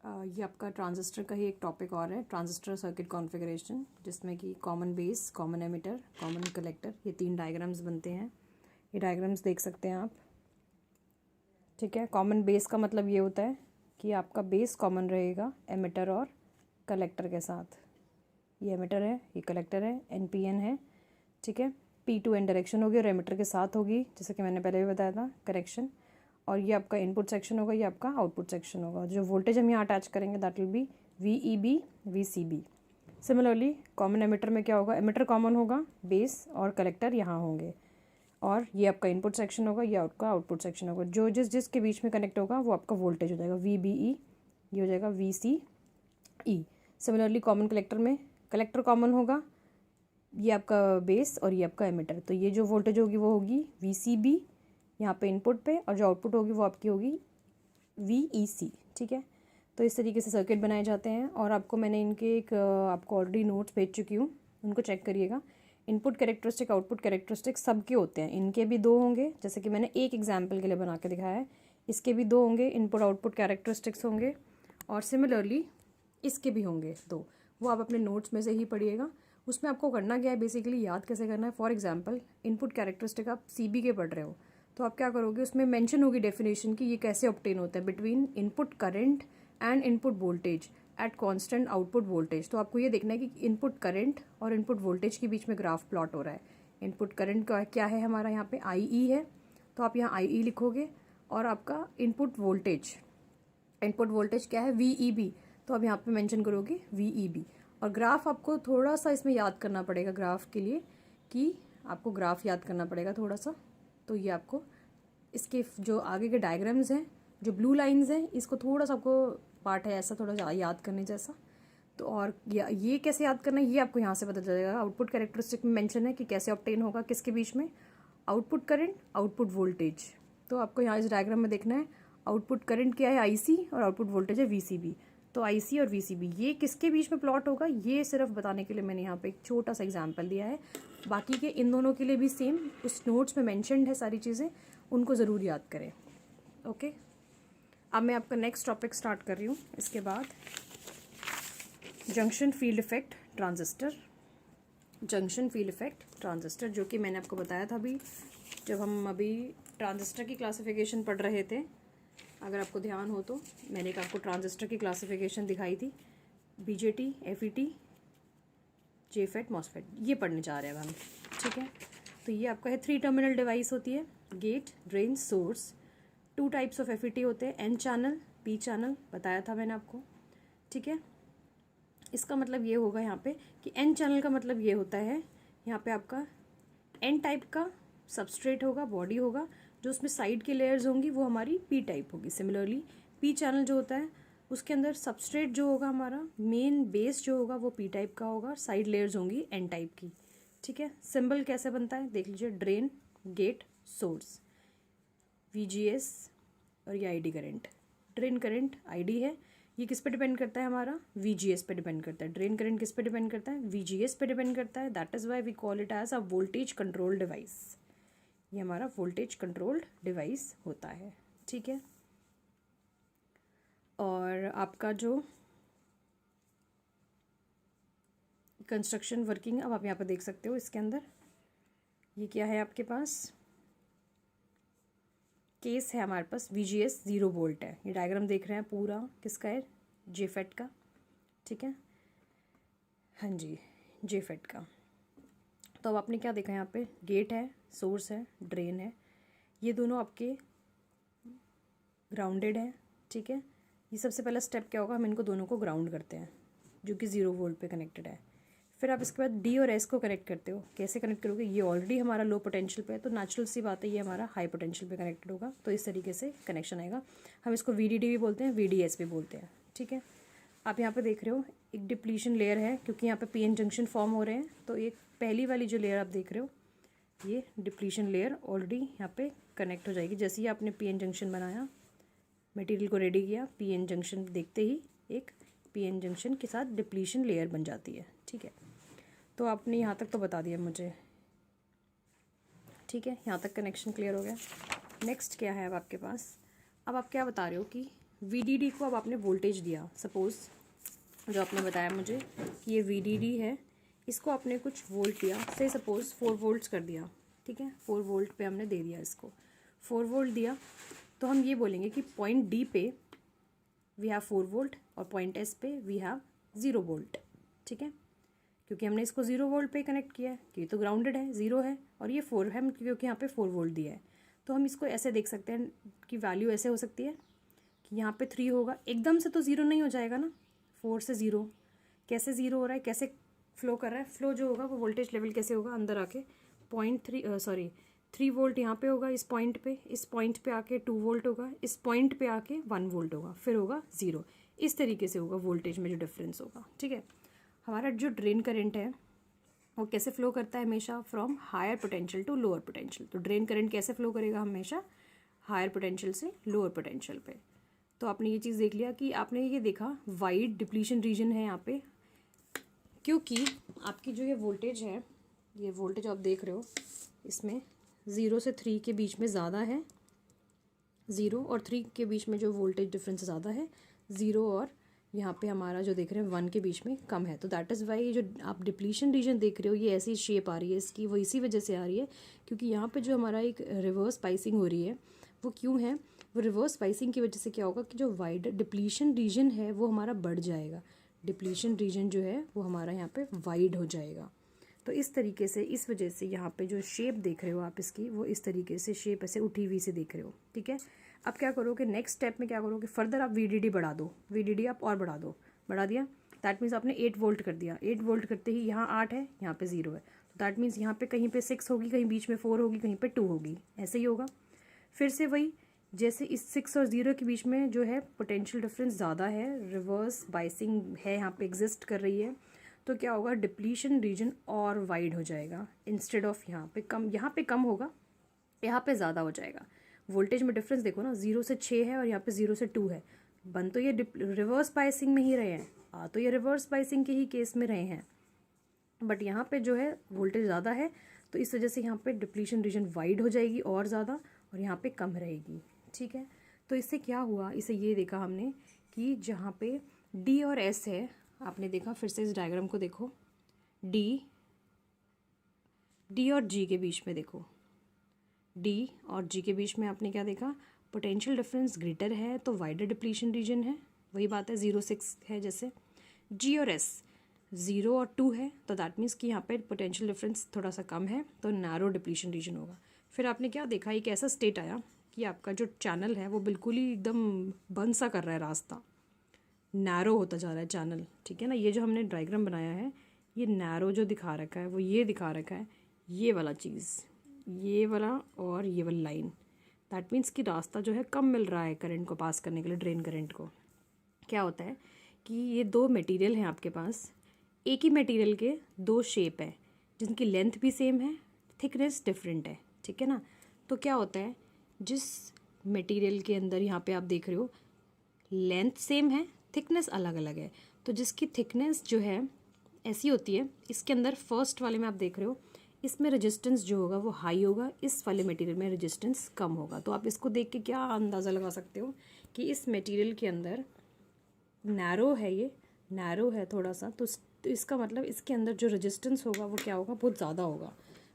ये आपका ट्रांजिस्टर का ही एक टॉपिक और है, ट्रांजिस्टर सर्किट कॉन्फ़िगरेशन, जिसमें कि common base, common emitter, common collector, ये 3 डायग्राम्स बनते हैं। ये डायग्राम्स देख सकते हैं आप। ठीक है, कॉमन बेस का मतलब ये होता है कि आपका बेस कॉमन रहेगा एमिटर और कलेक्टर के साथ। ये एमिटर है, ये कलेक्टर है, NPN है। ठीक है, P2N डायरेक्शन होगी और एमिटर के साथ होगी, जैसे कि मैंने पहले भी बताया था, करेक्शन। और ये आपका इनपुट सेक्शन होगा, ये आपका आउटपुट सेक्शन होगा। जो वोल्टेज हम यहाँ अटैच करेंगे that will be VEB, VCB। Similarly common emitter में क्या होगा, एमिटर कॉमन होगा, बेस और कलेक्टर यहाँ होंगे, और ये आपका इनपुट सेक्शन होगा, ये आपका आउटपुट सेक्शन होगा। जो जिसके बीच में कनेक्ट होगा वो आपका वोल्टेज हो जाएगा VBE, ये हो जाएगा VCE। सिमिलरली कॉमन कलेक्टर में कलेक्टर कॉमन होगा, ये आपका बेस और ये आपका एमिटर, तो ये जो वोल्टेज होगी वो होगी VCB यहाँ पे इनपुट पे, और जो आउटपुट होगी वो आपकी होगी VEC। ठीक है, तो इस तरीके से सर्किट बनाए जाते हैं। और आपको मैंने इनके एक आपको ऑलरेडी नोट्स भेज चुकी हूँ, उनको चेक करिएगा। इनपुट कैरेक्टरिस्टिक, आउटपुट कैरेक्टरिस्टिक सबके होते हैं, इनके भी 2 होंगे, जैसे कि मैंने एक एग्जाम्पल के लिए बना के दिखाया है। इसके भी 2 होंगे, इनपुट आउटपुट कैरेक्टरिस्टिक्स होंगे, और सिमिलरली इसके भी होंगे 2। वो आप अपने नोट्स में से ही पढ़िएगा। उसमें आपको करना क्या है, बेसिकली याद कैसे करना है। फॉर एग्जाम्पल इनपुट कैरेक्टरिस्टिक आप CB के पढ़ रहे हो, तो आप क्या करोगे, उसमें मेंशन होगी डेफिनेशन कि ये कैसे ऑब्टेन होता है between input current and input voltage at constant output voltage. तो आपको ये देखना है कि इनपुट करंट और इनपुट वोल्टेज के बीच में ग्राफ प्लॉट हो रहा है। इनपुट करंट का क्या है हमारा यहाँ पे IE है, तो आप यहाँ IE लिखोगे, और आपका इनपुट वोल्टेज क्या है VEB, तो आप यहाँ पे मेंशन करोगे VEB। और ग्राफ आपको थोड़ा सा इसमें याद करना पड़ेगा, ग्राफ के लिए कि आपको ग्राफ याद करना पड़ेगा थोड़ा सा। तो ये आपको इसके जो आगे के डायग्राम्स हैं, जो ब्लू लाइंस हैं, इसको थोड़ा सा आपको पार्ट है ऐसा थोड़ा याद करने जैसा। तो और ये कैसे याद करना है ये आपको यहाँ से पता चलेगा। आउटपुट कैरेक्टरिस्टिक में मेंशन है कि कैसे ऑब्टेन होगा, किसके बीच में, आउटपुट करंट, आउटपुट वोल्टेज। तो आपको यहाँ इस डायग्राम में देखना है आउटपुट करंट क्या है IC और आउटपुट वोल्टेज है VCB। तो IC और VCB ये किसके बीच में प्लॉट होगा, ये सिर्फ बताने के लिए मैंने यहाँ पे एक छोटा सा एग्जाम्पल दिया है। बाकी के इन दोनों के लिए भी सेम उस नोट्स में मेंशन्ड है सारी चीज़ें, उनको ज़रूर याद करें। ओके, अब मैं आपका नेक्स्ट टॉपिक स्टार्ट कर रही हूँ। इसके बाद junction field effect transistor, junction field effect transistor, जो कि मैंने आपको बताया था अभी जब हम अभी ट्रांजिस्टर की क्लासिफिकेशन पढ़ रहे थे। अगर आपको ध्यान हो तो मैंने एक आपको ट्रांजिस्टर की क्लासिफिकेशन दिखाई थी, BJT, FET, JFET, MOSFET, ये पढ़ने जा रहे हैं अब हम। ठीक है, तो ये आपका है 3 टर्मिनल डिवाइस होती है, gate, drain, source. 2 types of FET होते हैं, N चैनल, P चैनल, बताया था मैंने आपको। ठीक है, इसका मतलब ये होगा यहाँ पे कि N चैनल का मतलब ये होता है, यहाँ पे आपका N टाइप का सबस्ट्रेट होगा, बॉडी होगा, जो उसमें साइड की लेयर्स होंगी वो हमारी P टाइप होगी। सिमिलरली P चैनल जो होता है उसके अंदर सबस्ट्रेट जो होगा हमारा मेन बेस जो होगा वो P टाइप का होगा, साइड लेयर्स होंगी N टाइप की। ठीक है, सिंबल कैसे बनता है देख लीजिए, ड्रेन, गेट, सोर्स, VGS और ये ID current. Drain current ID है, ये किस पे डिपेंड करता है हमारा, VGS पे डिपेंड करता है। ड्रेन करंट किस पे डिपेंड करता है, VGS पे डिपेंड करता है। That is why we call it as a voltage control device. ये हमारा वोल्टेज कंट्रोल्ड डिवाइस होता है। ठीक है, और आपका जो कंस्ट्रक्शन वर्किंग अब आप यहाँ पर देख सकते हो, इसके अंदर ये क्या है आपके पास, केस है हमारे पास VGS 0 वोल्ट है। ये डायग्राम देख रहे हैं पूरा किसका है, JFET का। ठीक है, हाँ जी, JFET का। तो अब आपने क्या देखा, यहाँ पे गेट है, सोर्स है, ड्रेन है, ये दोनों आपके ग्राउंडेड है। ठीक है, ये सबसे पहला स्टेप क्या होगा, हम इनको दोनों को ग्राउंड करते हैं जो कि 0 वोल्ट पे कनेक्टेड है। फिर आप इसके बाद D और S को कनेक्ट करते हो। कैसे कनेक्ट करोगे, ये ऑलरेडी हमारा लो पोटेंशियल पे है, तो नेचुरल सी बात है ये हमारा हाई पोटेंशियल पे कनेक्टेड होगा, तो इस तरीके से कनेक्शन आएगा। हम इसको VDD भी बोलते हैं, VDS भी बोलते हैं। ठीक है, आप यहाँ पे देख रहे हो एक डिप्लीशन लेयर है, क्योंकि यहाँ पे PN जंक्शन फॉर्म हो रहे हैं, तो एक पहली वाली जो लेयर आप देख रहे हो ये डिप्लीशन लेयर ऑलरेडी यहाँ पे कनेक्ट हो जाएगी। जैसे ही आपने PN जंक्शन बनाया, मटेरियल को रेडी किया, PN जंक्शन देखते ही एक PN जंक्शन के साथ डिप्लीशन लेयर बन जाती है। ठीक है, तो आपने यहाँ तक तो बता दिया मुझे। ठीक है, यहाँ तक कनेक्शन क्लियर हो गया। नेक्स्ट क्या है अब आपके पास, अब आप क्या बता रहे हो कि VDD को अब आपने वोल्टेज दिया, सपोज़ जो आपने बताया मुझे कि ये VDD है, इसको आपने कुछ वोल्ट दिया, से सपोज़ 4 वोल्ट्स कर दिया, ठीक है, 4 वोल्ट पे हमने दे दिया इसको, 4 वोल्ट दिया, तो हम ये बोलेंगे कि पॉइंट डी पे वी हैव 4 वोल्ट और पॉइंट एस पे वी हैव 0 वोल्ट, ठीक है, क्योंकि हमने इसको 0 वोल्ट पे कनेक्ट किया है, क्योंकि तो ग्राउंडेड है, 0 है, और ये 4 है क्योंकि यहाँ पे 4 वोल्ट दिया है। तो हम इसको ऐसे देख सकते हैं कि वैल्यू ऐसे हो सकती है कि यहाँ पे 3 होगा, एकदम से तो 0 नहीं हो जाएगा ना, 4 से 0 कैसे 0 हो रहा है, कैसे फ्लो कर रहा है, फ्लो जो होगा वो वोल्टेज लेवल कैसे होगा, अंदर आके 3 वोल्ट यहाँ पे होगा, इस पॉइंट पे आके 2 वोल्ट होगा, इस पॉइंट पे आके 1 वोल्ट होगा, फिर होगा 0, इस तरीके से होगा वोल्टेज में जो डिफरेंस होगा, ठीक है। हमारा जो ड्रेन करंट है वो कैसे फ्लो करता है, हमेशा from higher potential to lower potential. तो ड्रेन करंट कैसे फ्लो करेगा, हमेशा हायर पोटेंशियल से लोअर पोटेंशियल पे। तो आपने ये चीज़ देख लिया कि आपने ये देखा वाइड डिप्लीशन रीजन है यहाँ पे, क्योंकि आपकी जो ये वोल्टेज है, ये वोल्टेज आप देख रहे हो इसमें 0 से 3 के बीच में ज़्यादा है, 0 और 3 के बीच में जो वोल्टेज डिफरेंस ज़्यादा है, 0 और यहाँ पे हमारा जो देख रहे हैं 1 के बीच में कम है। तो दैट इज़ वाई जो आप डिप्लीशन रीजन देख रहे हो ये ऐसी शेप आ रही है इसकी, वो इसी वजह से आ रही है क्योंकि यहाँ पे जो हमारा एक रिवर्स स्पाइसिंग हो रही है वो क्यों है, वो रिवर्स स्पाइसिंग की वजह से क्या होगा कि जो वाइड डिप्लीशन रीजन है वो हमारा बढ़ जाएगा, डिप्लीशन रीजन जो है वो हमारा यहाँ पे वाइड हो जाएगा। तो इस तरीके से, इस वजह से यहाँ पे जो शेप देख रहे हो आप इसकी, वो इस तरीके से शेप ऐसे उठी हुई से देख रहे हो, ठीक है। अब क्या करोगे, नेक्स्ट स्टेप में क्या करोगे, फर्दर आप VDD बढ़ा दो, VDD आप और बढ़ा दो, बढ़ा दिया, दैट मीन्स आपने 8 वोल्ट कर दिया, 8 वोल्ट करते ही यहाँ 8 है, यहाँ पे 0 है, तो दैट मीन्स यहाँ पे कहीं पे 6 होगी, कहीं बीच में 4 होगी, कहीं पे 2 होगी, ऐसे ही होगा। फिर से वही, जैसे इस 6 और 0 के बीच में जो है पोटेंशियल डिफरेंस ज़्यादा है, रिवर्स बाइसिंग है यहाँ पे एग्जिस्ट कर रही है, तो क्या होगा, डिप्लीशन रीजन और वाइड हो जाएगा, इंस्टेड ऑफ यहाँ पे कम होगा, यहाँ पे ज़्यादा हो जाएगा। वोल्टेज में डिफरेंस देखो ना, 0 से 6 है और यहाँ पे 0 से 2 है, बन तो ये रिवर्स बाइसिंग में ही रहे हैं, आ तो ये रिवर्स बाइसिंग के ही केस में रहे हैं, बट यहाँ पे जो है वोल्टेज ज़्यादा है, तो इस वजह से यहाँ पे डिप्लीशन रीजन वाइड हो जाएगी और ज़्यादा, और यहाँ पे कम रहेगी, ठीक है। तो इससे क्या हुआ, इसे ये देखा हमने कि जहाँ पे D और S है, आपने देखा, फिर से इस डायग्राम को देखो, D और G के बीच में देखो, D और G के बीच में आपने क्या देखा, पोटेंशियल डिफरेंस ग्रेटर है तो वाइडर डिप्लीशन रीजन है, वही बात है 0-6 है जैसे। G और S 0 और 2 है, तो दैट मीन्स कि यहाँ पे पोटेंशियल डिफरेंस थोड़ा सा कम है, तो नैरो डिप्लीशन रीजन होगा। फिर आपने क्या देखा, एक ऐसा स्टेट आया कि आपका जो चैनल है वो बिल्कुल ही एकदम बंद सा कर रहा है, रास्ता नैरो होता जा रहा है चैनल, ठीक है ना। ये जो हमने डायग्राम बनाया है, ये नैरो जो दिखा रखा है वो ये दिखा रखा है, ये वाला चीज़, ये वाला और ये वाला लाइन, दैट मीन्स कि रास्ता जो है कम मिल रहा है करंट को पास करने के लिए, ड्रेन करंट को। क्या होता है कि ये 2 मटेरियल हैं आपके पास, एक ही मटेरियल के 2 शेप है जिनकी लेंथ भी सेम है, थिकनेस डिफरेंट है, ठीक है ना। तो क्या होता है, जिस मटेरियल के अंदर यहाँ पे आप देख रहे हो लेंथ सेम है, थिकनेस अलग अलग है, तो जिसकी थिकनेस जो है ऐसी होती है, इसके अंदर फर्स्ट वाले में आप देख रहे हो इसमें रेजिस्टेंस जो होगा वो हाई होगा, इस वाले मटेरियल में रेजिस्टेंस कम होगा। तो आप इसको देख के क्या अंदाज़ा लगा सकते हो कि इस मटेरियल के अंदर नैरो है, ये नैरो है थोड़ा सा, तो इसका मतलब इसके अंदर जो रेजिस्टेंस होगा वो क्या होगा, बहुत ज़्यादा होगा,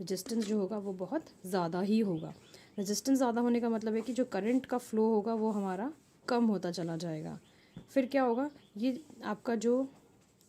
रेजिस्टेंस जो होगा वो बहुत ज़्यादा ही होगा। रेजिस्टेंस ज़्यादा होने का मतलब है कि जो करंट का फ्लो होगा वो हमारा कम होता चला जाएगा। फिर क्या होगा, ये आपका जो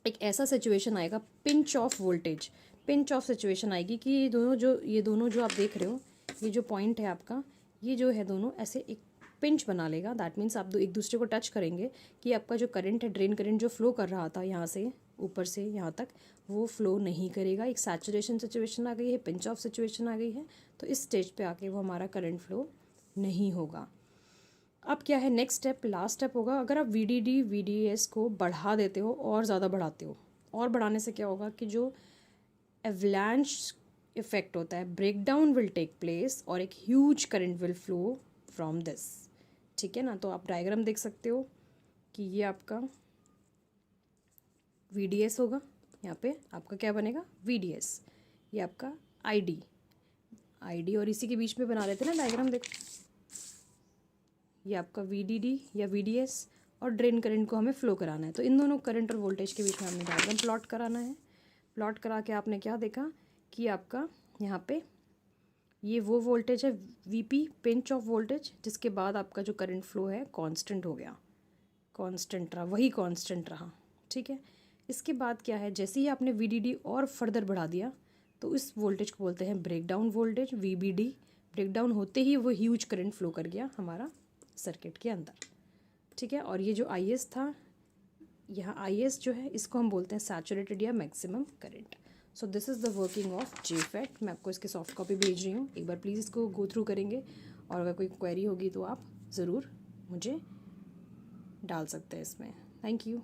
एक ऐसा सिचुएशन आएगा, pinch of voltage, pinch of situation आएगी कि ये दोनों जो आप देख रहे हो, ये जो पॉइंट है आपका, ये जो है दोनों ऐसे एक पिंच बना लेगा, दैट मीन्स आप एक दूसरे को टच करेंगे कि आपका जो करंट है, ड्रेन करंट जो फ्लो कर रहा था यहाँ से ऊपर से यहाँ तक, वो फ्लो नहीं करेगा। एक सैचुरेशन सिचुएशन आ गई है, पिंच ऑफ सिचुएशन आ गई है, तो इस स्टेज पे आके वो हमारा करंट फ्लो नहीं होगा। अब क्या है नेक्स्ट स्टेप, लास्ट स्टेप होगा, अगर आप VDD VDS को बढ़ा देते हो और ज़्यादा बढ़ाते हो, और बढ़ाने से क्या होगा कि जो एवलांच इफेक्ट होता है, break down will take place और एक huge current will flow from this, ठीक है ना। तो आप डायग्राम देख सकते हो कि ये आपका VDS होगा, यहाँ पे आपका क्या बनेगा VDS, ये आपका ID और इसी के बीच में बना लेते हैं ना डायग्राम, देखो ये आपका VDD या VDS, और ड्रेन करंट को हमें फ्लो कराना है। तो इन दोनों करंट और वोल्टेज के बीच में हमें डायग्राम प्लॉट कराना है। प्लॉट करा के आपने क्या देखा कि आपका यहाँ पे ये वो वोल्टेज है VP, पिंच ऑफ वोल्टेज, जिसके बाद आपका जो करंट फ्लो है कांस्टेंट हो गया, कांस्टेंट रहा, वही कांस्टेंट रहा, ठीक है। इसके बाद क्या है, जैसे ही आपने VDD और फर्दर बढ़ा दिया तो इस वोल्टेज को बोलते हैं ब्रेकडाउन वोल्टेज, VBD। ब्रेकडाउन होते ही वो ह्यूज करंट फ्लो कर गया हमारा सर्किट के अंदर, ठीक है। और ये जो IS था, यहाँ IS जो है इसको हम बोलते हैं सैचुरेटेड या maximum current. So this is the working of JFET। मैं आपको इसकी सॉफ्ट कॉपी भेज रही हूँ, एक बार प्लीज़ इसको गो थ्रू करेंगे, और अगर कोई क्वेरी होगी तो आप ज़रूर मुझे डाल सकते हैं इसमें। Thank you.